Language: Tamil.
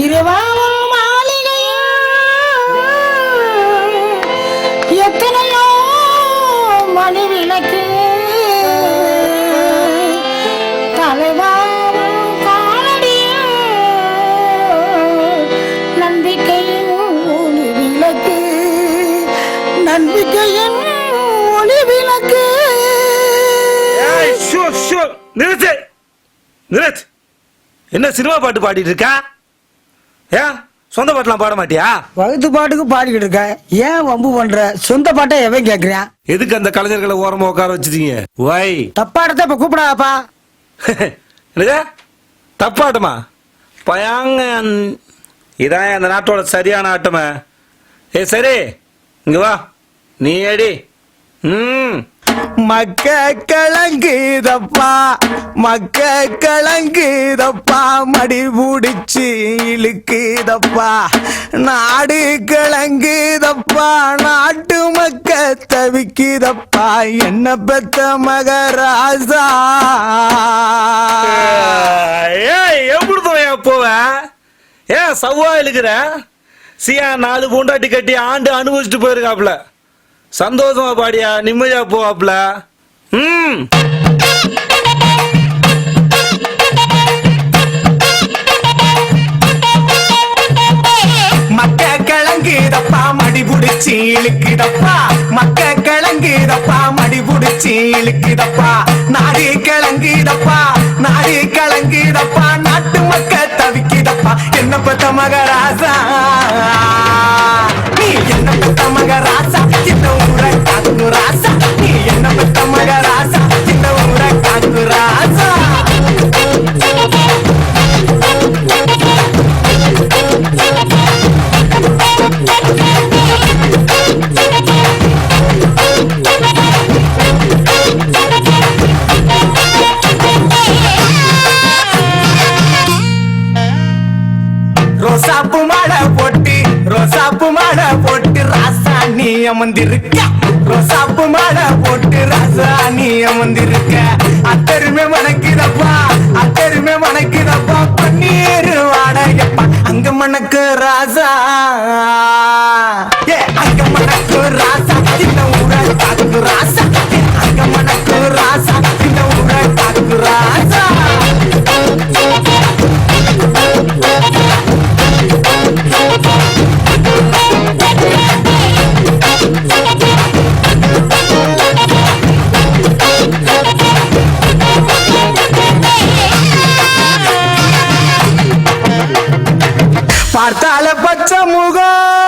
இரவாவும் மாளிகையும் எத்தனையோ மணி விளக்கு தலைவாரும் காலடியும் நம்பிக்கையின் ஒளி விளக்கு நம்பிக்கையின் ஒளி விளக்கு. நிறுத்து நிறுத்து. என்ன சினிமா பாட்டு பாடிட்டு இருக்கா? ஏன் சொந்த பாட்டுலாம் பாட மாட்டியா? வகுத்து பாட்டுக்கு பாடிக்கிட்டு இருக்க, ஏன் வம்பு பண்ற? சொந்த பாட்டை எவன் கேக்குறான்? எதுக்கு அந்த கலைஞர்களை ஓரமா உட்கார வச்சிருக்கீங்க? வை தப்பாடத்தை இப்ப கூப்பிடாப்பா. என்னது தப்பாட்டமா? பயாங்க இதான் அந்த நாட்டோட சரியான ஆட்டமே. சரி இங்க வா, நீ அடி. மக்க கலங்குதப்பா மக்க கலங்குதப்பா மடி பிடிச்சி இழுக்குதப்பா நாடு கலங்குதப்பா நாட்டு மக்க தவிக்குதப்பா என்ன பெத்த மகராசா. எப்படி போவ? ஏன் சவ்வா இழுக்கிற? சியா 4 பூண்டாட்டி கட்டி ஆண்டு அனுபவிச்சுட்டு போயிருக்காப்ல. சந்தோஷமா பாடியா, நிம்மதியா போவாப்ல. மக்க கலங்குதப்பா மடி புடிச்சி இழுக்குதப்பா மக்க கலங்குதப்பா மடி புடிச்சி இழுக்குதப்பா நாடு கலங்குதப்பா நாடு கலங்குதப்பா நாட்டு மக்க தவிக்குதப்பா என்ன பத்த மகராசா நீ என்ன பத்த மகராசா இந்த ஊரை காக்கு ராசா நீ என்ன பத்த மகராசா இந்த ஊரை காக்கு ராசா. ரோசாப்பு மாட போட்டு ராசா நீ அமர்ந்திருக்க ரோசாப்பு மாட போட்டு ராசா நீ அமர்ந்திருக்க அத்தருமே மணக்குதப்பா பன்னீர் வாடகைப்பா அங்க மணக்கு ராசா அங்க மணக்கு ராசா இந்த ஊரை காக்கு ராசா அங்க மணக்கு ராசா இந்த ஊரை காக்கு ராசா. பார்த்தால பச்சை முகம்